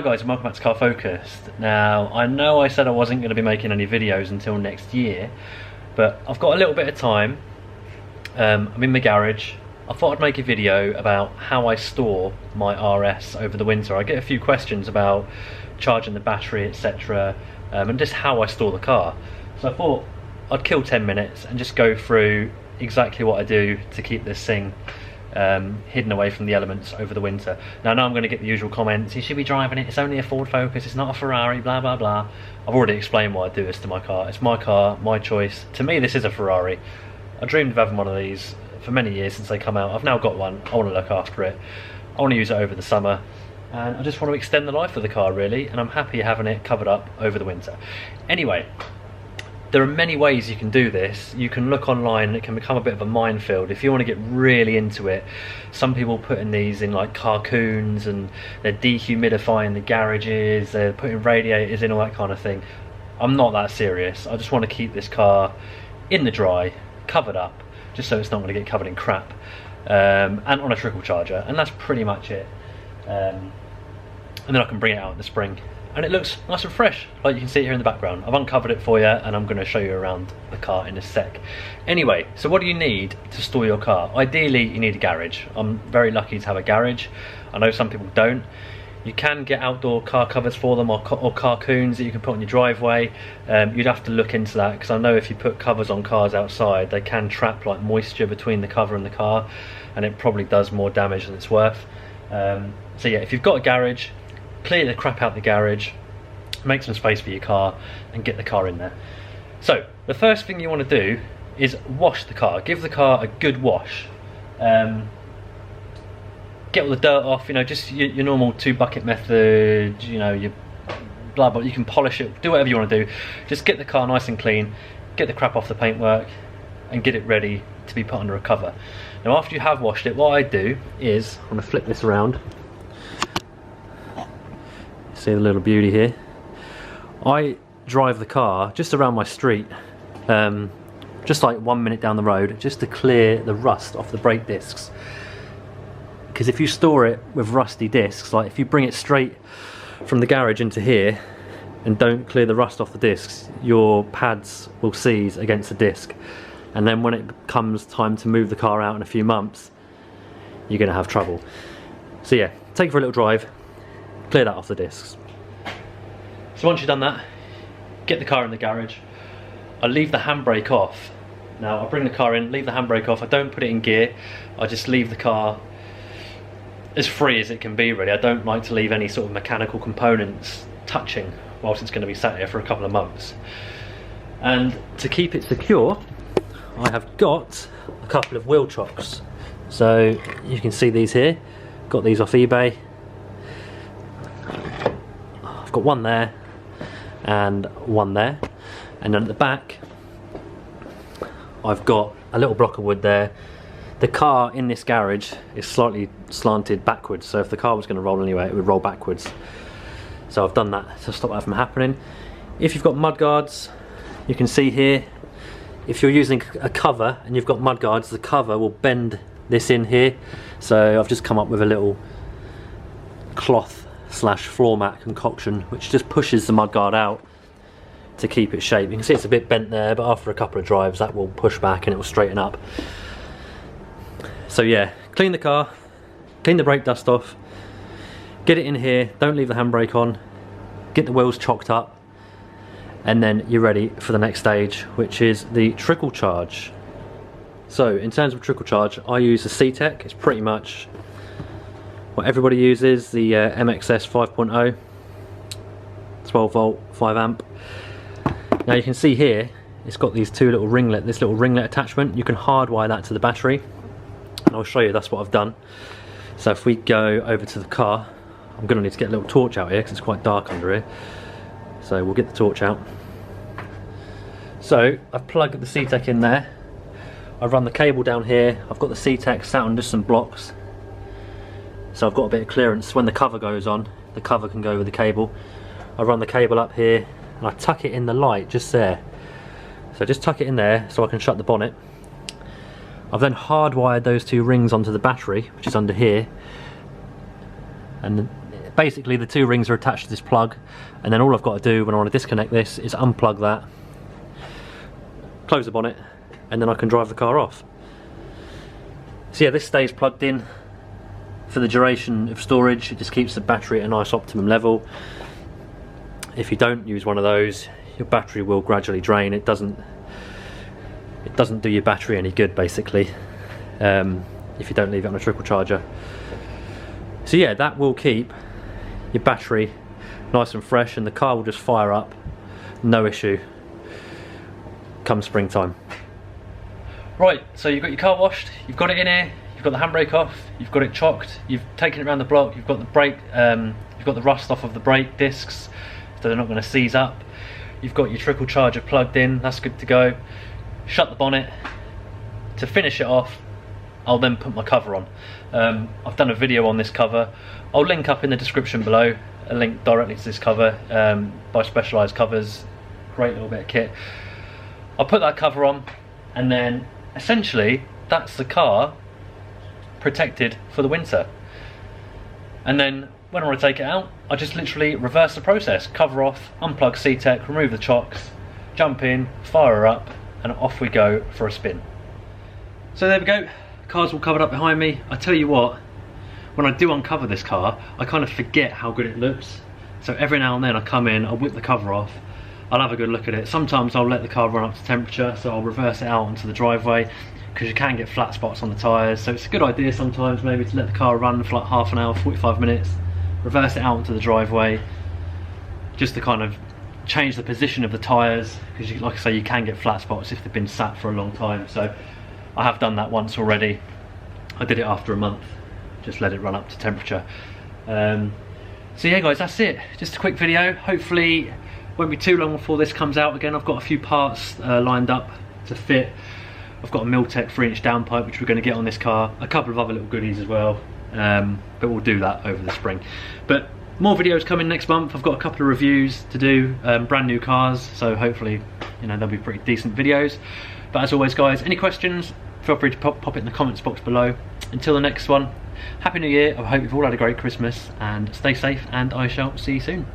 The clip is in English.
Hi guys, and welcome back to Car Focused. Now, I know I said I wasn't going to be making any videos until next year, but I've got a little bit of time. I'm in my garage. I thought I'd make a video about how I store my RS over the winter. I get a few questions about charging the battery, etc., and just how I store the car. So I thought I'd kill 10 minutes and just go through exactly what I do to keep this thing hidden away from the elements over the winter. Now I know I'm going to get the usual comments, you should be driving it, it's only a Ford Focus, it's not a Ferrari, blah blah blah. I've already explained why I do this to my car. It's my car, my choice. To me this is a Ferrari. I dreamed of having one of these for many years since they come out. I've now got one. I want to look after it. I want to use it over the summer, and I just want to extend the life of the car really, and I'm happy having it covered up over the winter. Anyway, there are many ways you can do this. You can look online, it can become a bit of a minefield if you want to get really into it. Some people putting these in like carcoons, and they're dehumidifying the garages, they're putting radiators in, all that kind of thing. I'm not that serious. I just want to keep this car in the dry, covered up, just so it's not going to get covered in crap, and on a trickle charger, and that's pretty much it. And then I can bring it out in the spring, and it looks nice and fresh, like you can see here in the background. I've uncovered it for you, and I'm going to show you around the car in a sec. Anyway, so what do you need to store your car? Ideally, you need a garage. I'm very lucky to have a garage. I know some people don't. You can get outdoor car covers for them, or carcoons that you can put on your driveway. You'd have to look into that, because I know if you put covers on cars outside, they can trap like moisture between the cover and the car, and it probably does more damage than it's worth. So yeah, if you've got a garage, clear the crap out the garage, make some space for your car, and get the car in there. So the first thing you want to do is wash the car. Give the car a good wash. Get all the dirt off, you know, just your normal 2-bucket method, you know, your blah blah. You can polish it, do whatever you want to do. Just get the car nice and clean, get the crap off the paintwork, and get it ready to be put under a cover. Now after you have washed it, what I do is, I'm going to flip this around. See the little beauty here? I drive the car just around my street, just like 1 minute down the road, just to clear the rust off the brake discs. Because if you store it with rusty discs, like if you bring it straight from the garage into here and don't clear the rust off the discs, your pads will seize against the disc, and then when it comes time to move the car out in a few months, you're going to have trouble. So yeah, take it for a little drive, clear that off the discs. So once you've done that, get the car in the garage. I leave the handbrake off. Now I bring the car in, leave the handbrake off. I don't put it in gear. I just leave the car as free as it can be really. I don't like to leave any sort of mechanical components touching whilst it's going to be sat here for a couple of months. And to keep it secure, I have got a couple of wheel chocks. So you can see these here. Got these off eBay. I've got one there and one there, and then at the back I've got a little block of wood there. The car in this garage is slightly slanted backwards, so if the car was going to roll anyway, it would roll backwards. So I've done that to stop that from happening. If you've got mud guards, you can see here, if you're using a cover and you've got mud guards, the cover will bend this in here. So I've just come up with a little cloth / floor mat concoction which just pushes the mud guard out to keep it shape. You can see it's a bit bent there, but after a couple of drives that will push back and it will straighten up. So yeah, clean the car, clean the brake dust off, get it in here, don't leave the handbrake on, get the wheels chocked up, and then you're ready for the next stage, which is the trickle charge. So in terms of trickle charge, I use the CTEK. It's pretty much what everybody uses, the MXS 5.0, 12 volt, 5 amp. Now you can see here, it's got these two little ringlet, this little ringlet attachment. You can hardwire that to the battery, and I'll show you that's what I've done. So if we go over to the car, I'm going to need to get a little torch out here because it's quite dark under here. So we'll get the torch out. So I've plugged the CTEK in there. I've run the cable down here. I've got the CTEK sat on just some blocks. So I've got a bit of clearance. When the cover goes on, the cover can go with the cable. I run the cable up here and I tuck it in the light just there. So just tuck it in there so I can shut the bonnet. I've then hardwired those two rings onto the battery, which is under here. And basically the two rings are attached to this plug, and then all I've got to do when I want to disconnect this is unplug that, close the bonnet, and then I can drive the car off. So yeah, this stays plugged in for the duration of storage. It just keeps the battery at a nice optimum level. If you don't use one of those, your battery will gradually drain. It doesn't do your battery any good, basically, if you don't leave it on a trickle charger. So yeah, that will keep your battery nice and fresh, and the car will just fire up, no issue, come springtime. Right, so you've got your car washed, you've got it in here, you've got the handbrake off, you've got it chocked, you've taken it around the block, you've got the brake, you've got the rust off of the brake discs, so they're not going to seize up. You've got your trickle charger plugged in, that's good to go. Shut the bonnet. To finish it off, I'll then put my cover on. I've done a video on this cover. I'll link up in the description below, a link directly to this cover by Specialized Covers. Great little bit of kit. I'll put that cover on, and then essentially that's the car protected for the winter. And then when I want to take it out, I just literally reverse the process. Cover off, unplug CTEK, remove the chocks, jump in, fire her up, and off we go for a spin. So there we go, car's all covered up behind me. I tell you what, when I do uncover this car, I kind of forget how good it looks. So every now and then I come in, I'll whip the cover off, I'll have a good look at it. Sometimes I'll let the car run up to temperature, so I'll reverse it out onto the driveway, because you can get flat spots on the tyres. So it's a good idea sometimes maybe to let the car run for like half an hour, 45 minutes, reverse it out onto the driveway, just to kind of change the position of the tyres, because like I say, you can get flat spots if they've been sat for a long time. So I have done that once already. I did it after a month, just let it run up to temperature. So yeah guys, that's it, just a quick video. Hopefully won't be too long before this comes out again. I've got a few parts lined up to fit. I've got a Miltech 3-inch downpipe which we're going to get on this car, a couple of other little goodies as well, but we'll do that over the spring. But more videos coming next month. I've got a couple of reviews to do, brand new cars, so hopefully, you know, they'll be pretty decent videos. But as always guys, any questions, feel free to pop it in the comments box below. Until the next one, Happy New Year. I hope you've all had a great Christmas, and stay safe, and I shall see you soon.